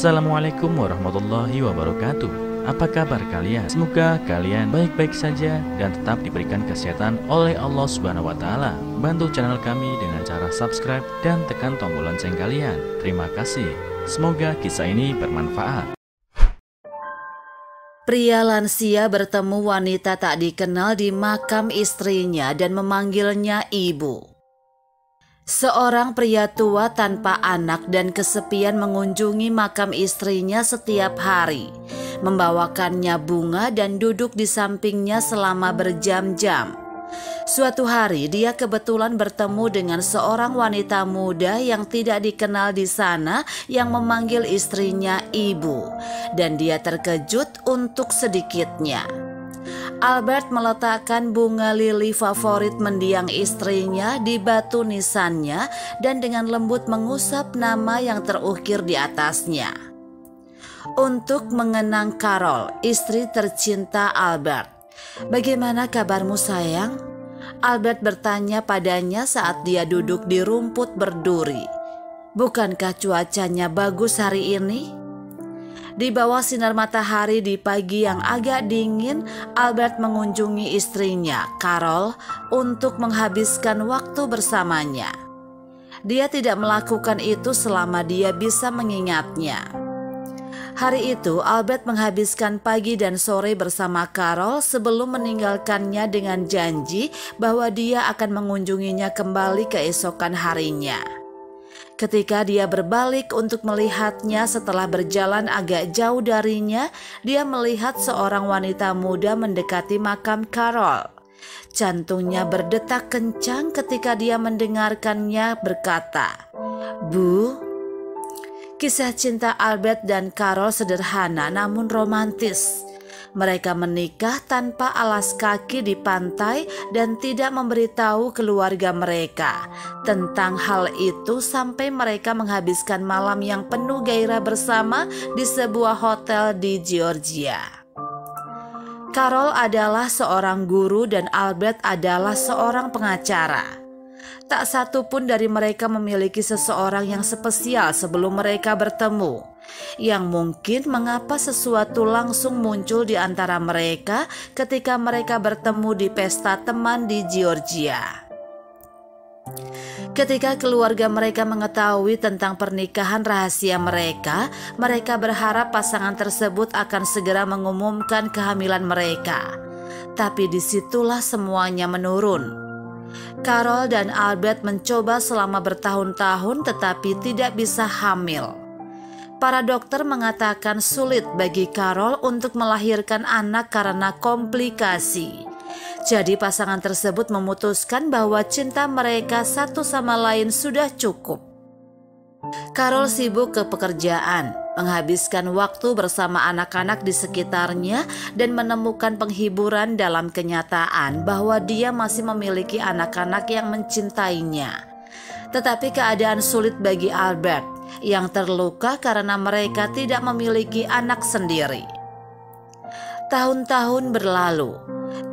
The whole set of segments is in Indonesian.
Assalamualaikum warahmatullahi wabarakatuh. Apa kabar kalian? Semoga kalian baik-baik saja dan tetap diberikan kesehatan oleh Allah Subhanahu wa Ta'ala. Bantu channel kami dengan cara subscribe dan tekan tombol lonceng kalian. Terima kasih. Semoga kisah ini bermanfaat. Pria lansia bertemu wanita tak dikenal di makam istrinya dan memanggilnya ibu. Seorang pria tua tanpa anak dan kesepian mengunjungi makam istrinya setiap hari, membawakannya bunga dan duduk di sampingnya selama berjam-jam. Suatu hari dia kebetulan bertemu dengan seorang wanita muda yang tidak dikenal di sana yang memanggil istrinya ibu, dan dia terkejut untuk sedikitnya. Albert meletakkan bunga lili favorit mendiang istrinya di batu nisannya dan dengan lembut mengusap nama yang terukir di atasnya. Untuk mengenang Carol, istri tercinta Albert. "Bagaimana kabarmu sayang?" Albert bertanya padanya saat dia duduk di rumput berduri. "Bukankah cuacanya bagus hari ini?" Di bawah sinar matahari di pagi yang agak dingin, Albert mengunjungi istrinya, Carol, untuk menghabiskan waktu bersamanya. Dia tidak melakukan itu selama dia bisa mengingatnya. Hari itu, Albert menghabiskan pagi dan sore bersama Carol sebelum meninggalkannya dengan janji bahwa dia akan mengunjunginya kembali keesokan harinya. Ketika dia berbalik untuk melihatnya setelah berjalan agak jauh darinya, dia melihat seorang wanita muda mendekati makam Carol. Jantungnya berdetak kencang ketika dia mendengarkannya berkata, "Bu." Kisah cinta Albert dan Carol sederhana namun romantis. Mereka menikah tanpa alas kaki di pantai dan tidak memberitahu keluarga mereka tentang hal itu sampai mereka menghabiskan malam yang penuh gairah bersama di sebuah hotel di Georgia. Carol adalah seorang guru dan Albert adalah seorang pengacara. Tak satu pun dari mereka memiliki seseorang yang spesial sebelum mereka bertemu. Yang mungkin mengapa sesuatu langsung muncul di antara mereka ketika mereka bertemu di pesta teman di Georgia. Ketika keluarga mereka mengetahui tentang pernikahan rahasia mereka, mereka berharap pasangan tersebut akan segera mengumumkan kehamilan mereka. Tapi disitulah semuanya menurun. Carol dan Albert mencoba selama bertahun-tahun tetapi tidak bisa hamil. Para dokter mengatakan sulit bagi Carol untuk melahirkan anak karena komplikasi. Jadi pasangan tersebut memutuskan bahwa cinta mereka satu sama lain sudah cukup. Carol sibuk ke pekerjaan, menghabiskan waktu bersama anak-anak di sekitarnya dan menemukan penghiburan dalam kenyataan bahwa dia masih memiliki anak-anak yang mencintainya. Tetapi keadaan sulit bagi Albert yang terluka karena mereka tidak memiliki anak sendiri. Tahun-tahun berlalu,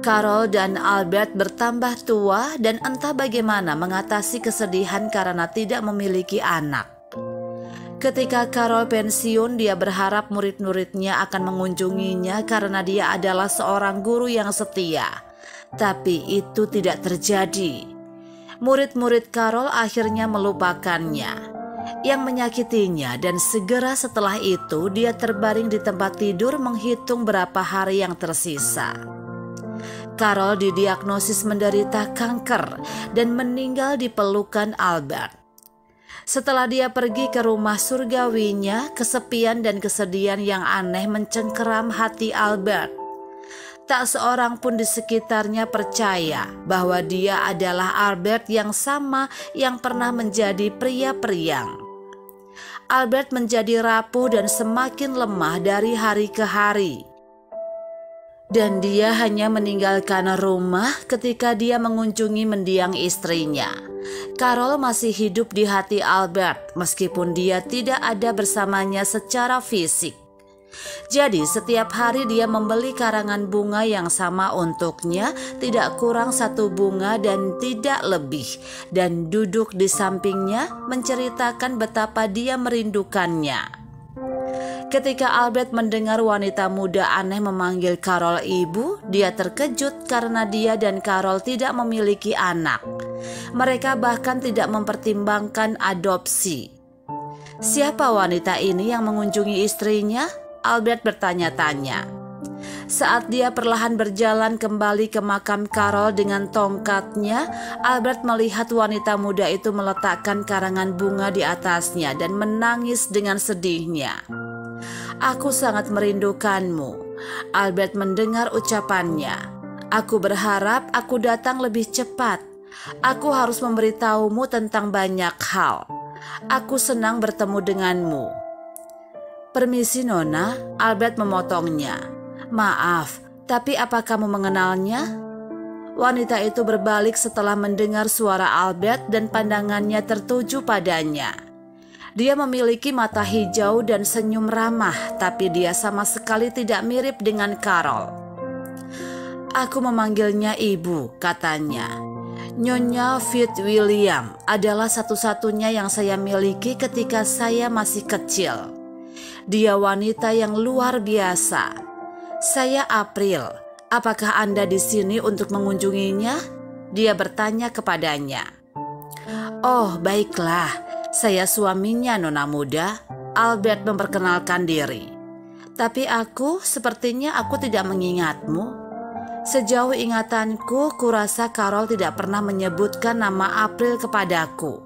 Carol dan Albert bertambah tua dan entah bagaimana mengatasi kesedihan karena tidak memiliki anak. Ketika Carol pensiun, dia berharap murid-muridnya akan mengunjunginya karena dia adalah seorang guru yang setia. Tapi itu tidak terjadi. Murid-murid Carol akhirnya melupakannya. Yang menyakitinya, dan segera setelah itu dia terbaring di tempat tidur menghitung berapa hari yang tersisa. Carol didiagnosis menderita kanker dan meninggal di pelukan Albert. Setelah dia pergi ke rumah surgawinya, kesepian dan kesedihan yang aneh mencengkeram hati Albert. Tak seorang pun di sekitarnya percaya bahwa dia adalah Albert yang sama yang pernah menjadi pria periang. Albert menjadi rapuh dan semakin lemah dari hari ke hari. Dan dia hanya meninggalkan rumah ketika dia mengunjungi mendiang istrinya. Carol masih hidup di hati Albert meskipun dia tidak ada bersamanya secara fisik. Jadi setiap hari dia membeli karangan bunga yang sama untuknya, tidak kurang satu bunga dan tidak lebih, dan duduk di sampingnya menceritakan betapa dia merindukannya. Ketika Albert mendengar wanita muda aneh memanggil Carol ibu, dia terkejut karena dia dan Carol tidak memiliki anak. Mereka bahkan tidak mempertimbangkan adopsi. Siapa wanita ini yang mengunjungi istrinya? Albert bertanya-tanya. Saat dia perlahan berjalan kembali ke makam Carol dengan tongkatnya, Albert melihat wanita muda itu meletakkan karangan bunga di atasnya dan menangis dengan sedihnya. "Aku sangat merindukanmu." Albert mendengar ucapannya. "Aku berharap aku datang lebih cepat. Aku harus memberitahumu tentang banyak hal. Aku senang bertemu denganmu." "Permisi Nona," Albert memotongnya. "Maaf, tapi apa kamu mengenalnya?" Wanita itu berbalik setelah mendengar suara Albert dan pandangannya tertuju padanya. Dia memiliki mata hijau dan senyum ramah, tapi dia sama sekali tidak mirip dengan Carol. "Aku memanggilnya ibu," katanya. "Nyonya Fitzwilliam adalah satu-satunya yang saya miliki ketika saya masih kecil. Dia wanita yang luar biasa. Saya April. Apakah Anda di sini untuk mengunjunginya?" Dia bertanya kepadanya. "Oh, baiklah. Saya suaminya, Nona muda." Albert memperkenalkan diri. "Tapi sepertinya aku tidak mengingatmu. Sejauh ingatanku, kurasa Carol tidak pernah menyebutkan nama April kepadaku."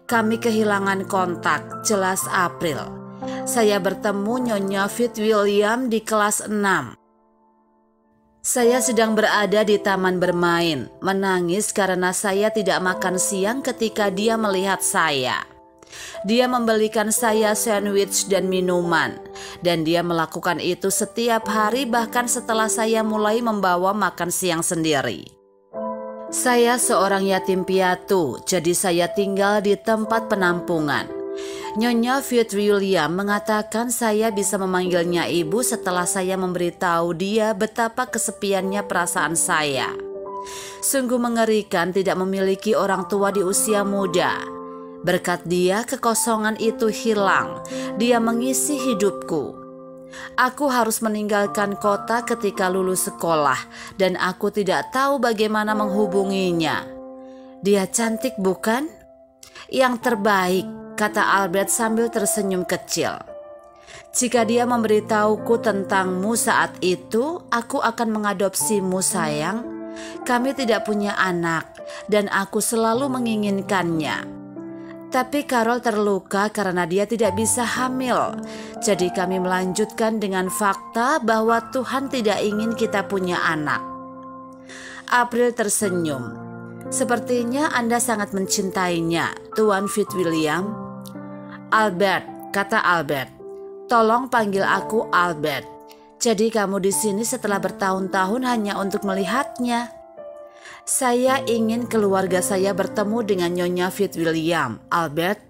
"Kami kehilangan kontak," jelas April. "Saya bertemu Nyonya Fitzwilliam di kelas 6. Saya sedang berada di taman bermain, menangis karena saya tidak makan siang ketika dia melihat saya. Dia membelikan saya sandwich dan minuman, dan dia melakukan itu setiap hari bahkan setelah saya mulai membawa makan siang sendiri. Saya seorang yatim piatu, jadi saya tinggal di tempat penampungan. Nyonya Fitzwilliam mengatakan saya bisa memanggilnya ibu setelah saya memberitahu dia betapa kesepiannya perasaan saya. Sungguh mengerikan tidak memiliki orang tua di usia muda. Berkat dia, kekosongan itu hilang. Dia mengisi hidupku. Aku harus meninggalkan kota ketika lulus sekolah, dan aku tidak tahu bagaimana menghubunginya. Dia cantik, bukan?" "Yang terbaik," kata Albert sambil tersenyum kecil. "Jika dia memberitahuku tentangmu saat itu, aku akan mengadopsimu sayang. Kami tidak punya anak, dan aku selalu menginginkannya. Tapi Carol terluka karena dia tidak bisa hamil. Jadi kami melanjutkan dengan fakta bahwa Tuhan tidak ingin kita punya anak." April tersenyum. "Sepertinya Anda sangat mencintainya, Tuan Fitzwilliam." "Albert," kata Albert. "Tolong panggil aku Albert. Jadi kamu di sini setelah bertahun-tahun hanya untuk melihatnya?" "Saya ingin keluarga saya bertemu dengan Nyonya Fitzwilliam, Albert.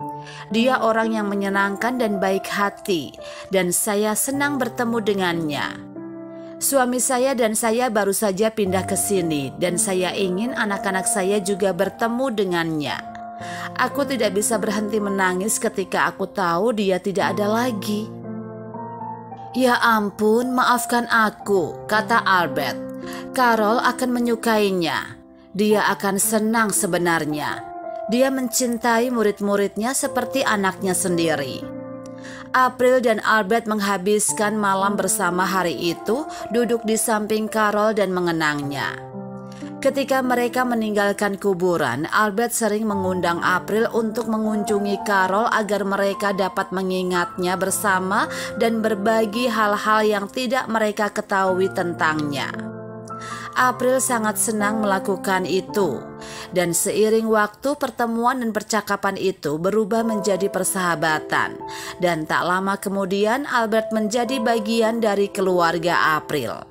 Dia orang yang menyenangkan dan baik hati, dan saya senang bertemu dengannya. Suami saya dan saya baru saja pindah ke sini, dan saya ingin anak-anak saya juga bertemu dengannya. Aku tidak bisa berhenti menangis ketika aku tahu dia tidak ada lagi." "Ya ampun, maafkan aku," kata Albert. "Carol akan menyukainya. Dia akan senang sebenarnya. Dia mencintai murid-muridnya seperti anaknya sendiri." April dan Albert menghabiskan malam bersama hari itu, duduk di samping Carol dan mengenangnya. Ketika mereka meninggalkan kuburan, Albert sering mengundang April untuk mengunjungi Carol agar mereka dapat mengingatnya bersama dan berbagi hal-hal yang tidak mereka ketahui tentangnya. April sangat senang melakukan itu, dan seiring waktu pertemuan dan percakapan itu berubah menjadi persahabatan, dan tak lama kemudian Albert menjadi bagian dari keluarga April.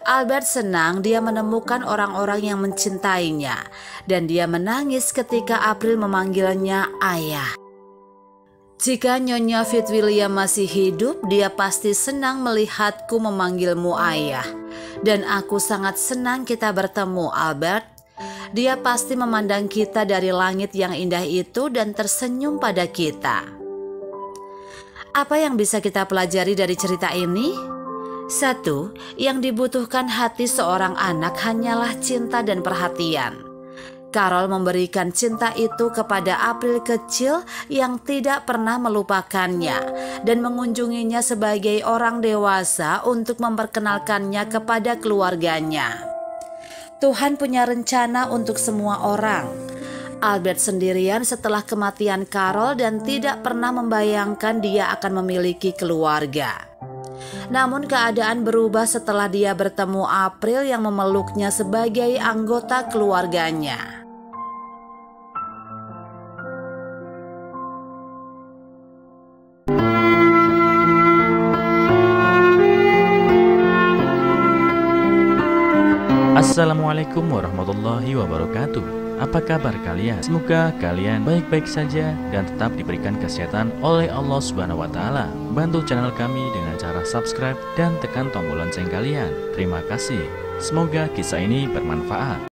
Albert senang dia menemukan orang-orang yang mencintainya, dan dia menangis ketika April memanggilnya ayah. "Jika Nyonya Fitzwilliam masih hidup, dia pasti senang melihatku memanggilmu ayah. Dan aku sangat senang kita bertemu, Albert. Dia pasti memandang kita dari langit yang indah itu dan tersenyum pada kita." Apa yang bisa kita pelajari dari cerita ini? 1. Yang dibutuhkan hati seorang anak hanyalah cinta dan perhatian. Carol memberikan cinta itu kepada April kecil yang tidak pernah melupakannya dan mengunjunginya sebagai orang dewasa untuk memperkenalkannya kepada keluarganya. Tuhan punya rencana untuk semua orang. Albert sendirian setelah kematian Carol dan tidak pernah membayangkan dia akan memiliki keluarga. Namun keadaan berubah setelah dia bertemu April yang memeluknya sebagai anggota keluarganya. Assalamualaikum warahmatullahi wabarakatuh. Apa kabar kalian? Semoga kalian baik-baik saja dan tetap diberikan kesehatan oleh Allah Subhanahu wa Ta'ala. Bantu channel kami dengan cara subscribe dan tekan tombol lonceng kalian. Terima kasih. Semoga kisah ini bermanfaat.